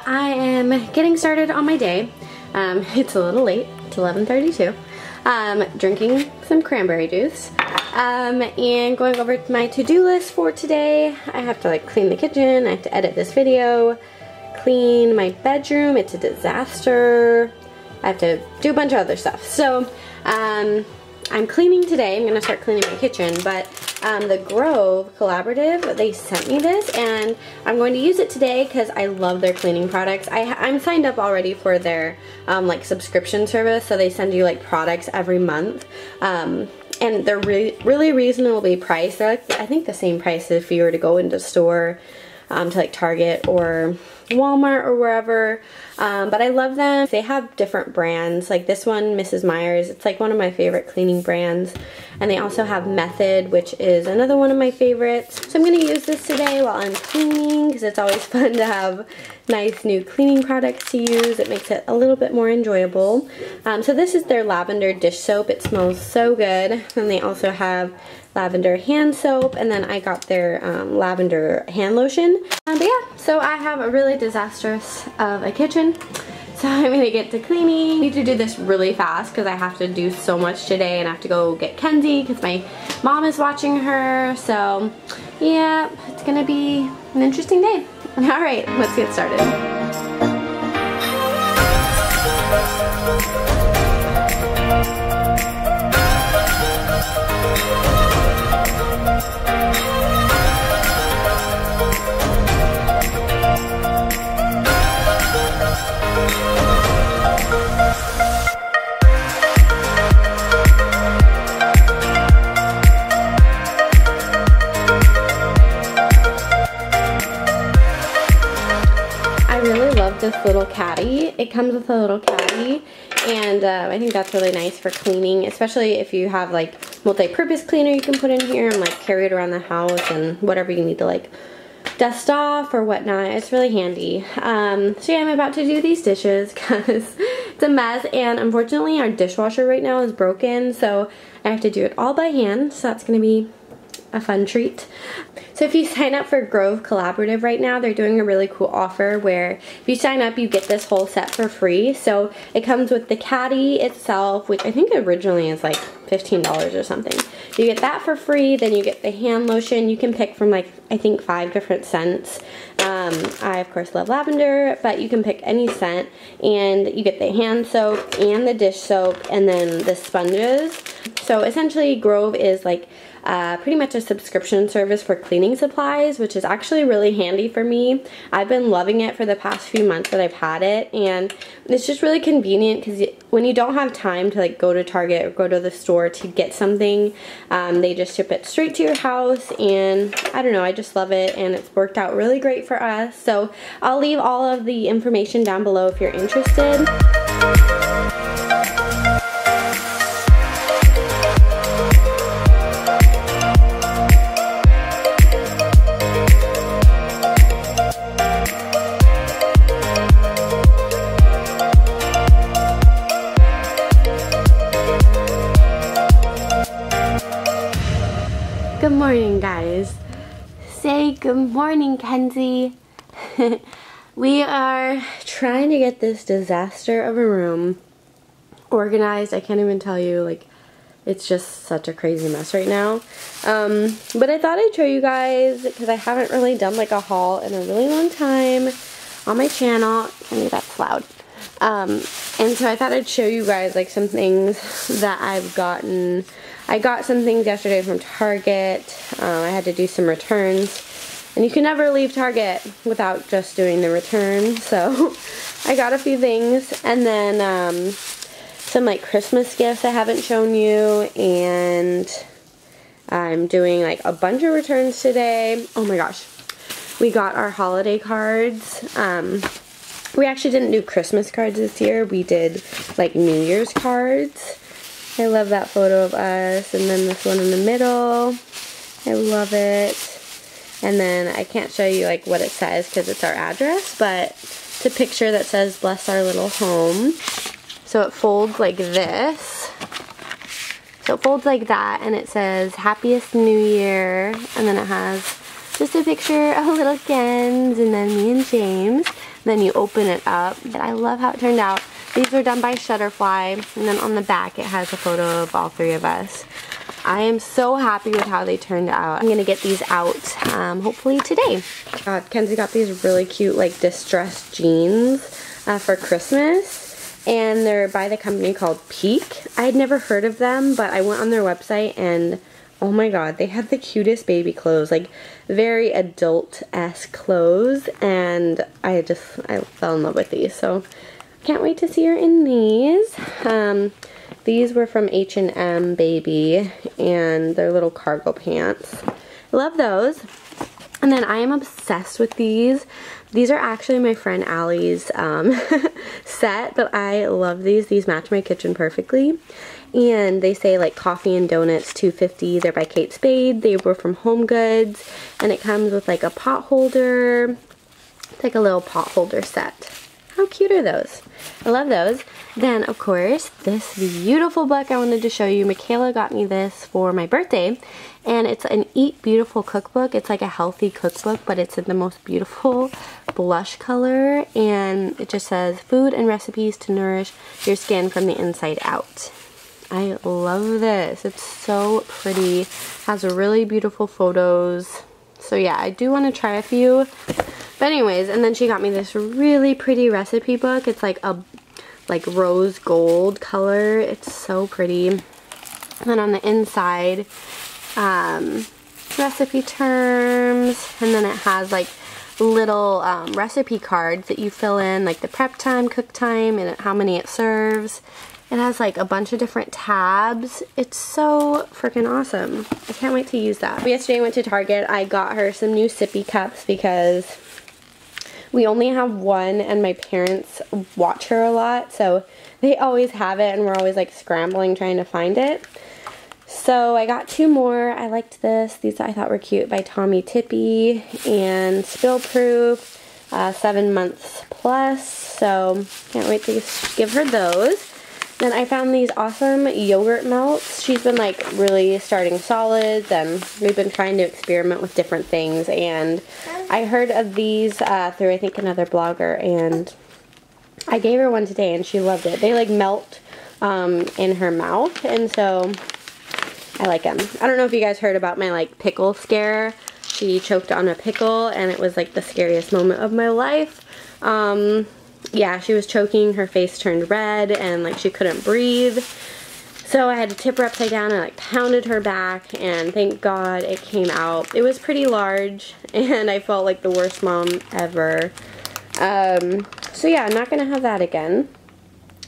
I am getting started on my day. It's a little late, it's 11:32. Drinking some cranberry juice and going over my to-do list for today. I have to clean the kitchen, I have to edit this video, clean my bedroom, it's a disaster. I have to do a bunch of other stuff. So I'm cleaning today. I'm gonna start cleaning my kitchen, but the Grove Collaborative, they sent me this and I'm going to use it today because I love their cleaning products. I'm signed up already for their subscription service, so they send you products every month. And they're really reasonably priced. They're I think the same price if you were to go into store to Target or Walmart or wherever, but I love them. They have different brands, like this one, Mrs. Meyer's, it's one of my favorite cleaning brands, and they also have Method, which is another one of my favorites. So I'm going to use this today while I'm cleaning because it's always fun to have nice new cleaning products to use. It makes it a little bit more enjoyable. So this is their lavender dish soap. It smells so good. And they also have lavender hand soap, and then I got their lavender hand lotion. But yeah, so I have a really disastrous of a kitchen, so I'm gonna get to cleaning. I need to do this really fast because I have to do so much today, and I have to go get Kelsey because my mom is watching her. So yeah, it's gonna be an interesting day. All right, let's get started. This little caddy. It comes with a little caddy, and I think that's really nice for cleaning, especially if you have multi-purpose cleaner you can put in here and carry it around the house and whatever you need to dust off or whatnot. It's really handy. So yeah, I'm about to do these dishes because it's a mess, and unfortunately our dishwasher right now is broken, so I have to do it all by hand, so that's gonna be a fun treat. So if you sign up for Grove Collaborative right now, they're doing a really cool offer where if you sign up, you get this whole set for free. So it comes with the caddy itself, which I think originally is $15 or something. You get that for free, then you get the hand lotion. You can pick from I think 5 different scents. I of course love lavender, but you can pick any scent, and you get the hand soap and the dish soap and then the sponges. So essentially Grove is pretty much a subscription service for cleaning supplies, which is actually really handy for me. I've been loving it for the past few months that I've had it, and it's just really convenient because when you don't have time to go to Target or go to the store to get something, they just ship it straight to your house, and I don't know, I just love it, and it's worked out really great for us. So I'll leave all of the information down below if you're interested. Good morning, guys. Say good morning, Kelsey. We are trying to get this disaster of a room organized. I can't even tell you, it's just such a crazy mess right now. But I thought I'd show you guys because I haven't really done a haul in a really long time on my channel. I mean, that's loud. And so I thought I'd show you guys some things that I've gotten. I got some things yesterday from Target. I had to do some returns, and you can never leave Target without just doing the return. So I got a few things, and then some Christmas gifts I haven't shown you, and I'm doing a bunch of returns today. Oh my gosh, we got our holiday cards. We actually didn't do Christmas cards this year. We did New Year's cards. I love that photo of us, and then this one in the middle. I love it. And then I can't show you what it says because it's our address, but it's a picture that says bless our little home. So it folds like this. So it folds like that, and it says happiest new year, and then it has just a picture of little Kens and then me and James. then you open it up. But I love how it turned out. These were done by Shutterfly, and then on the back it has a photo of all three of us. I am so happy with how they turned out. I'm gonna get these out hopefully today. Kenzie got these really cute like distressed jeans for Christmas, and they're by the company called Peak. I had never heard of them, but I went on their website and oh my god, they have the cutest baby clothes, like very adult-esque clothes, and I fell in love with these, so can't wait to see her in these. These were from H&M Baby, and they're little cargo pants. I love those. And then I am obsessed with these. These are actually my friend Allie's set, but I love these. These match my kitchen perfectly. And they say like coffee and donuts, $2.50. They're by Kate Spade. They were from Home Goods, and it comes with like a pot holder. It's like a little pot holder set. How cute are those? I love those. Then, of course, this beautiful book I wanted to show you. Michaela got me this for my birthday, and it's an Eat Beautiful cookbook. It's like a healthy cookbook, but it's in the most beautiful blush color, and it just says, food and recipes to nourish your skin from the inside out. I love this. It's so pretty. Has really beautiful photos. So yeah, I do want to try a few. But anyways, and then she got me this really pretty recipe book. It's like a rose gold color. It's so pretty. And then on the inside, recipe terms, and then it has like little recipe cards that you fill in, like the prep time, cook time, and how many it serves. It has like a bunch of different tabs. It's so freaking awesome. I can't wait to use that. Yesterday I went to Target. I got her some new sippy cups because we only have one, and my parents watch her a lot, so they always have it, and we're always like scrambling trying to find it. So I got two more. I liked this. These I thought were cute, by Tommy Tippy, and Spill Proof, 7 months plus, so can't wait to give her those. Then I found these awesome yogurt melts. She's been like really starting solids, and we've been trying to experiment with different things, and I heard of these through I think another blogger, and I gave her one today and she loved it. They like melt in her mouth, and so I like them. I don't know if you guys heard about my like pickle scare. She choked on a pickle, and it was like the scariest moment of my life. Yeah, she was choking, her face turned red, and like she couldn't breathe. So I had to tip her upside down and like pounded her back, and thank God it came out. It was pretty large, and I felt like the worst mom ever. So yeah, I'm not gonna have that again.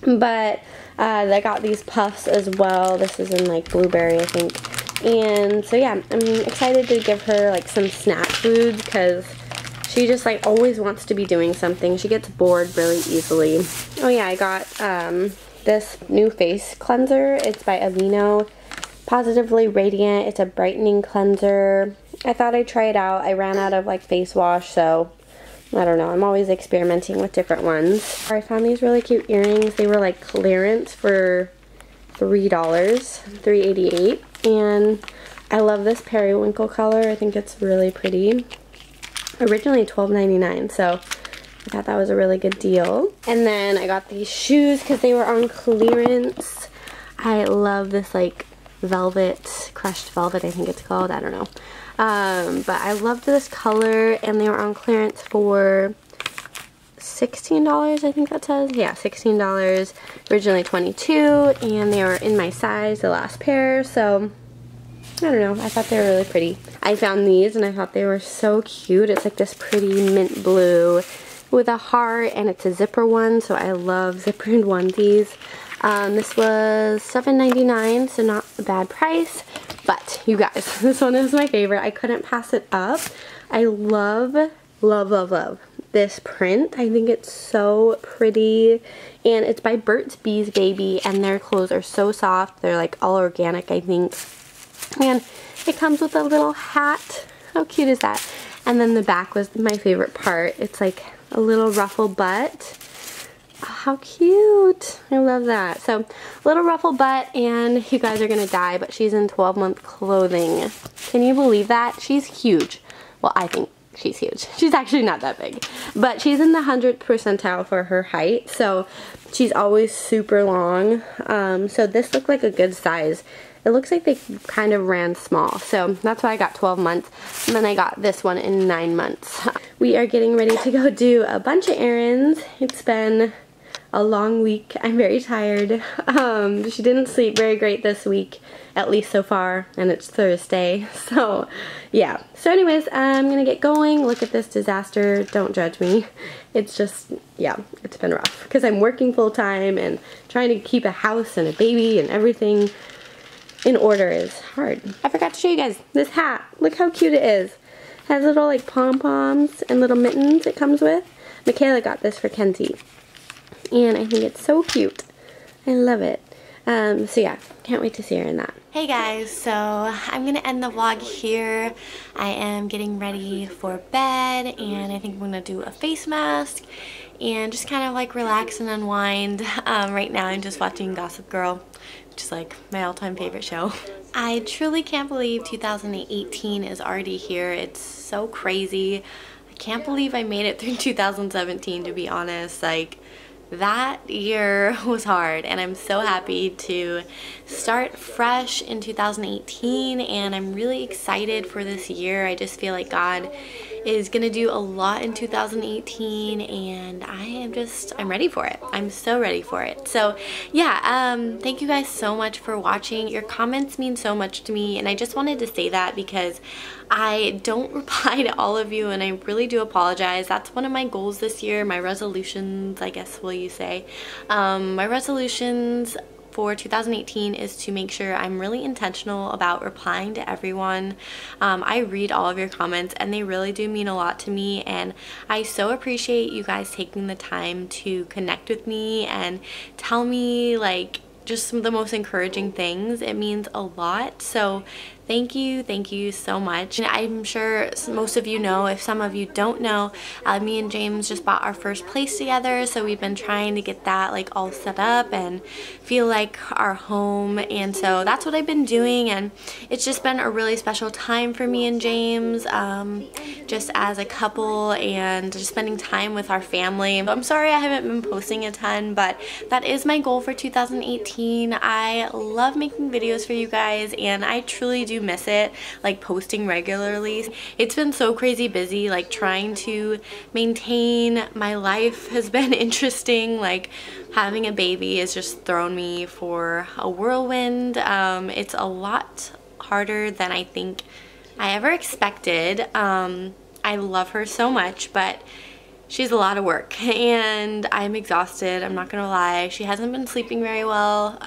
But I got these puffs as well. This is in like blueberry, I think. And so yeah, I'm excited to give her like some snack foods, because she just like always wants to be doing something. She gets bored really easily. Oh yeah, I got this new face cleanser. It's by Aveeno. Positively Radiant. It's a brightening cleanser. I thought I'd try it out. I ran out of like face wash, so I don't know. I'm always experimenting with different ones. I found these really cute earrings. They were like clearance for $3, $3.88. And I love this periwinkle color. I think it's really pretty. Originally $12.99, so I thought that was a really good deal. And then I got these shoes because they were on clearance. I love this like velvet, crushed velvet I think it's called, I don't know. But I loved this color, and they were on clearance for $16, I think that says. Yeah, $16, originally $22, and they were in my size, the last pair, so I don't know, I thought they were really pretty. I found these and I thought they were so cute. It's like this pretty mint blue with a heart, and it's a zipper one, so I love zippered onesies. This was $7.99, so not a bad price. But you guys, this one is my favorite. I couldn't pass it up. I love, love, love, love this print. I think it's so pretty, and it's by Burt's Bees Baby, and their clothes are so soft. They're like all organic, I think. And it comes with a little hat. How cute is that? And then the back was my favorite part. It's like a little ruffle butt. Oh, how cute. I love that. So, little ruffle butt, and you guys are gonna die, but she's in 12-month clothing. Can you believe that? She's huge. Well, I think she's huge. She's actually not that big, but she's in the 100th percentile for her height, so she's always super long. So this looked like a good size. It looks like they kind of ran small, so that's why I got 12 months, and then I got this one in 9 months. We are getting ready to go do a bunch of errands. It's been a long week. I'm very tired. She didn't sleep very great this week, at least so far, and it's Thursday, so yeah. So anyways, I'm gonna get going. Look at this disaster. Don't judge me. It's just, yeah, it's been rough because I'm working full time and trying to keep a house and a baby and everything in order is hard. I forgot to show you guys this hat. Look how cute it is. It has little like pom-poms and little mittens it comes with. Michaela got this for Kelsey, and I think it's so cute. I love it. So yeah, can't wait to see her in that. Hey guys, so I'm gonna end the vlog here. I am getting ready for bed, and I think I'm gonna do a face mask and just kind of like relax and unwind. Right now I'm just watching Gossip Girl, which is like my all-time favorite show. I truly can't believe 2018 is already here. It's so crazy. I can't believe I made it through 2017, to be honest. Like, that year was hard, and I'm so happy to start fresh in 2018, and I'm really excited for this year. I just feel like God is gonna do a lot in 2018, and I'm ready for it. I'm so ready for it. So yeah, thank you guys so much for watching. Your comments mean so much to me, and I just wanted to say that because I don't reply to all of you, and I really do apologize. That's one of my goals this year, my resolutions, I guess will you say. My resolutions for 2018 is to make sure I'm really intentional about replying to everyone. I read all of your comments, and they really do mean a lot to me, and I so appreciate you guys taking the time to connect with me and tell me like just some of the most encouraging things. It means a lot. So thank you so much. And I'm sure most of you know, if some of you don't know, me and James just bought our first place together, so we've been trying to get that like all set up and feel like our home, and so that's what I've been doing, and it's just been a really special time for me and James, just as a couple and just spending time with our family. I'm sorry I haven't been posting a ton, but that is my goal for 2018. I love making videos for you guys, and I truly do miss it, like posting regularly. It's been so crazy busy, like trying to maintain my life has been interesting. Like having a baby has just thrown me for a whirlwind. It's a lot harder than I think I ever expected. I love her so much, but she's a lot of work, and I'm exhausted, I'm not gonna lie. She hasn't been sleeping very well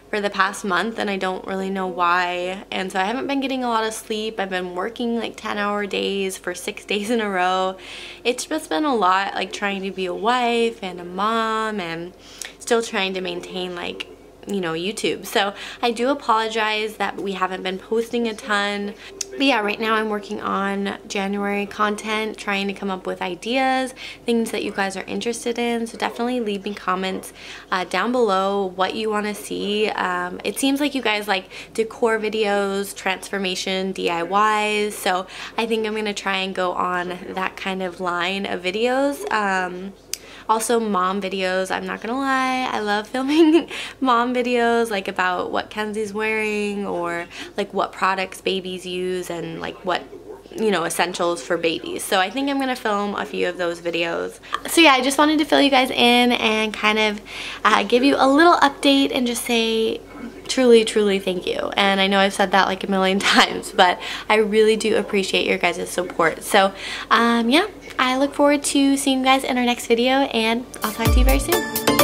for the past month, and I don't really know why, and so I haven't been getting a lot of sleep. I've been working like 10-hour days for 6 days in a row. It's just been a lot, like trying to be a wife and a mom and still trying to maintain like, you know, YouTube. So I do apologize that we haven't been posting a ton. But yeah, right now I'm working on January content, trying to come up with ideas, things that you guys are interested in. So definitely leave me comments down below what you want to see. It seems like you guys like decor videos, transformation, DIYs. So I think I'm going to try and go on that kind of line of videos. Also mom videos, I'm not gonna lie, I love filming mom videos, like about what Kenzie's wearing or like what products babies use and like what, you know, essentials for babies. So I think I'm gonna film a few of those videos. So yeah, I just wanted to fill you guys in and kind of give you a little update and just say truly thank you. And I know I've said that like a million times, but I really do appreciate your guys' support. So yeah, I look forward to seeing you guys in our next video, and I'll talk to you very soon.